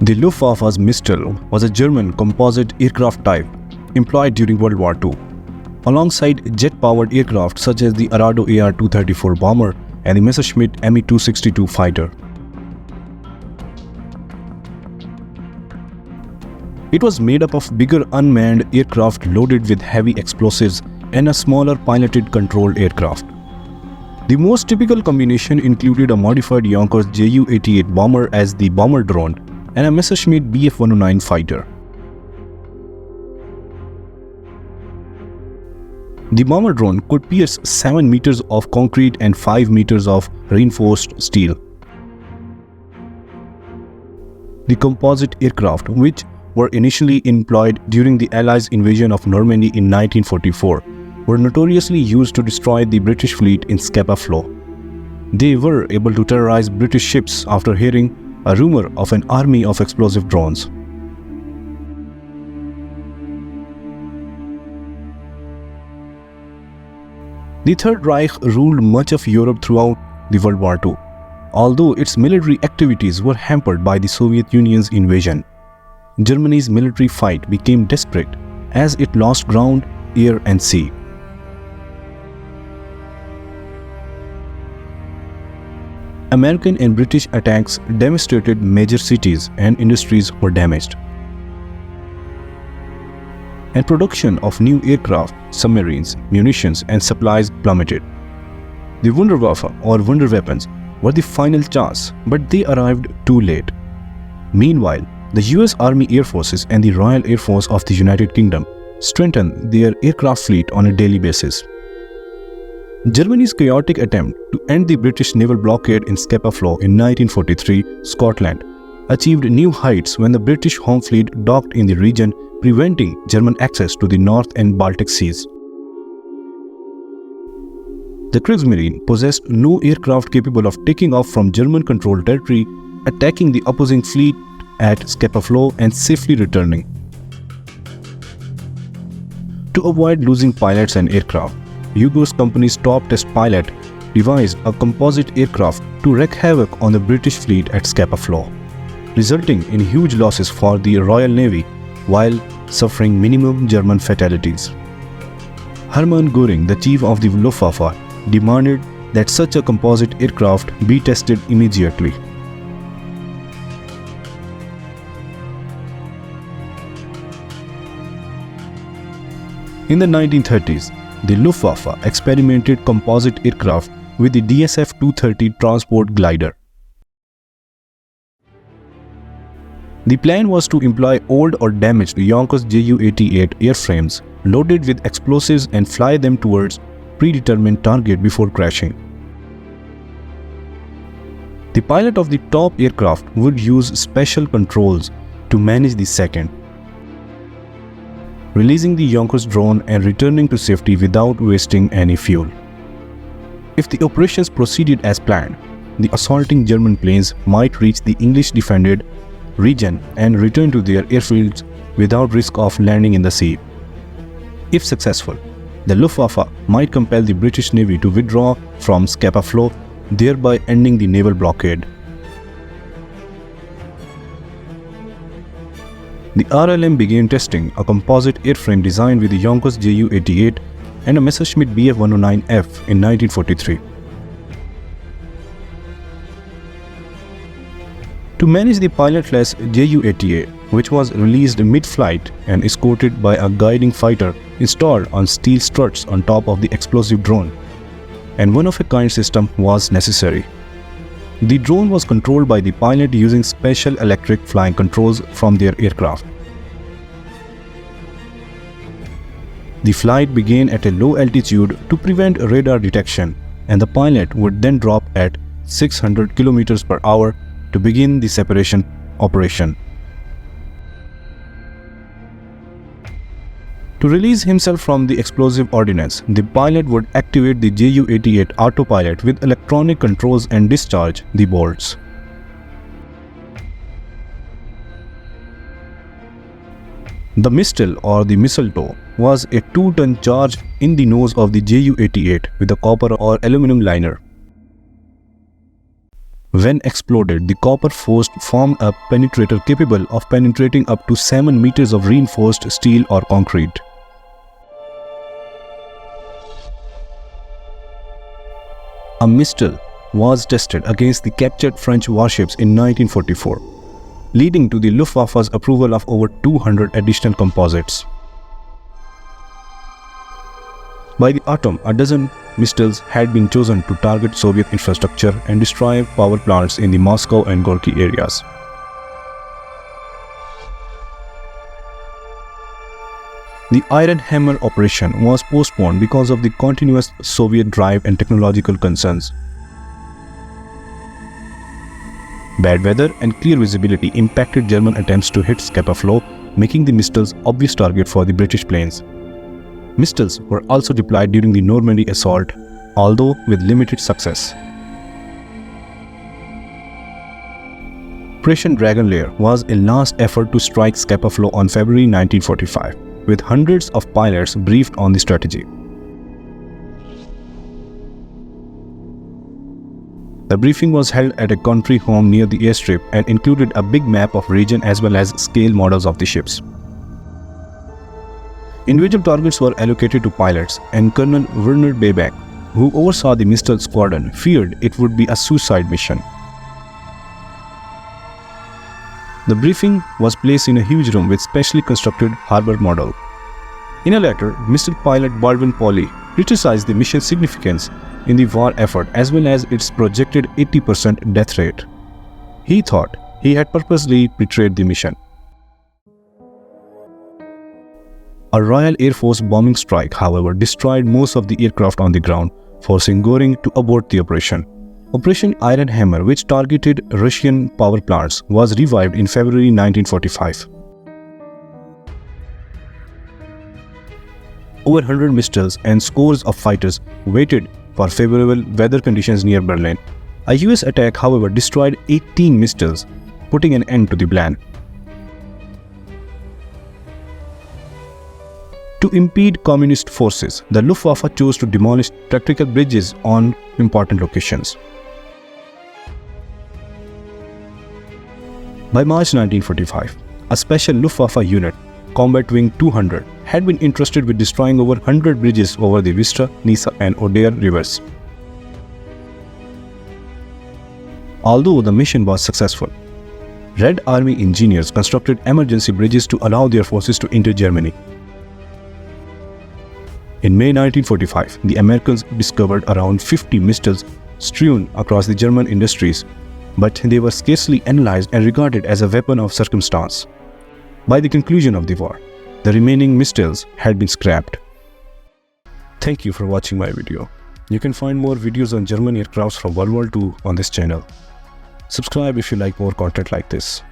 The Luftwaffe's Mistel was a German composite aircraft type employed during World War II, alongside jet-powered aircraft such as the Arado AR-234 bomber and the Messerschmitt Me-262 fighter. It was made up of bigger unmanned aircraft loaded with heavy explosives and a smaller piloted controlled aircraft. The most typical combination included a modified Yonkers Ju-88 bomber as the bomber drone and a Messerschmitt Bf-109 fighter. The bomber drone could pierce 7 meters of concrete and 5 meters of reinforced steel. The composite aircraft, which were initially employed during the Allies' invasion of Normandy in 1944, were notoriously used to destroy the British fleet in Scapa Flow. They were able to terrorize British ships after hearing a rumor of an army of explosive drones. The Third Reich ruled much of Europe throughout the World War II, although its military activities were hampered by the Soviet Union's invasion. Germany's military fight became desperate as it lost ground, air and sea. American and British attacks devastated major cities and industries were damaged. And production of new aircraft, submarines, munitions and supplies plummeted. The Wunderwaffe or wonder weapons were the final chance, but they arrived too late. Meanwhile, the US Army Air Forces and the Royal Air Force of the United Kingdom strengthened their aircraft fleet on a daily basis. Germany's chaotic attempt to end the British naval blockade in Scapa Flow in 1943, Scotland, achieved new heights when the British home fleet docked in the region, preventing German access to the North and Baltic Seas. The Kriegsmarine possessed no aircraft capable of taking off from German-controlled territory, attacking the opposing fleet at Scapa Flow and safely returning. To avoid losing pilots and aircraft, Youger's company's top test pilot devised a composite aircraft to wreak havoc on the British fleet at Scapa Flow, resulting in huge losses for the Royal Navy while suffering minimum German fatalities. Herman Goering, the chief of the Luftwaffe, demanded that such a composite aircraft be tested immediately. In the 1930s, the Luftwaffe experimented composite aircraft with the DSF-230 transport glider. The plan was to employ old or damaged Yonkers Ju-88 airframes loaded with explosives and fly them towards predetermined target before crashing. The pilot of the top aircraft would use special controls to manage the second, releasing the Yonkers drone and returning to safety without wasting any fuel. If the operations proceeded as planned, the assaulting German planes might reach the English-defended region and return to their airfields without risk of landing in the sea. If successful, the Luftwaffe might compel the British Navy to withdraw from Scapa Flow, thereby ending the naval blockade. The RLM began testing a composite airframe designed with the Yonkers Ju-88 and a Messerschmitt Bf-109F in 1943. To manage the pilotless Ju-88, which was released mid-flight and escorted by a guiding fighter installed on steel struts on top of the explosive drone, and one-of-a-kind system was necessary. The drone was controlled by the pilot using special electric flying controls from their aircraft. The flight began at a low altitude to prevent radar detection, and the pilot would then drop at 600 km per hour to begin the separation operation. To release himself from the explosive ordnance, the pilot would activate the Ju-88 autopilot with electronic controls and discharge the bolts. The Mistel or the mistletoe was a 2-ton charge in the nose of the Ju-88 with a copper or aluminum liner. When exploded, the copper forged formed a penetrator capable of penetrating up to 7 meters of reinforced steel or concrete. A Mistel was tested against the captured French warships in 1944, leading to the Luftwaffe's approval of over 200 additional composites. By the autumn, a dozen Mistels had been chosen to target Soviet infrastructure and destroy power plants in the Moscow and Gorky areas. The Iron Hammer operation was postponed because of the continuous Soviet drive and technological concerns. Bad weather and clear visibility impacted German attempts to hit Scapa Flow, making the Mistels obvious target for the British planes. Mistels were also deployed during the Normandy assault, although with limited success. Operation Dragon Lair was a last effort to strike Scapa Flow on February 1945, with hundreds of pilots briefed on the strategy. The briefing was held at a country home near the airstrip and included a big map of region as well as scale models of the ships. Individual targets were allocated to pilots, and Colonel Werner Bayback, who oversaw the Mistel squadron, feared it would be a suicide mission. The briefing was placed in a huge room with specially constructed harbor model. In a letter, Mistel pilot Baldwin Pauly criticized the mission's significance in the war effort as well as its projected 80% death rate. He thought he had purposely betrayed the mission. A Royal Air Force bombing strike, however, destroyed most of the aircraft on the ground, forcing Goering to abort the operation. Operation Iron Hammer, which targeted Russian power plants, was revived in February 1945. Over 100 Mistels and scores of fighters waited for favorable weather conditions near Berlin. A US attack, however, destroyed 18 Mistels, putting an end to the plan. To impede communist forces, the Luftwaffe chose to demolish tactical bridges on important locations. By March 1945, a special Luftwaffe unit, Combat Wing 200, had been entrusted with destroying over 100 bridges over the Vista, Nisa and Oder rivers. Although the mission was successful, Red Army engineers constructed emergency bridges to allow their forces to enter Germany. In May 1945, the Americans discovered around 50 Mistels strewn across the German industries, but they were scarcely analyzed and regarded as a weapon of circumstance. By the conclusion of the war, the remaining Mistels had been scrapped. Thank you for watching my video. You can find more videos on German aircrafts from World War II on this channel. Subscribe if you like more content like this.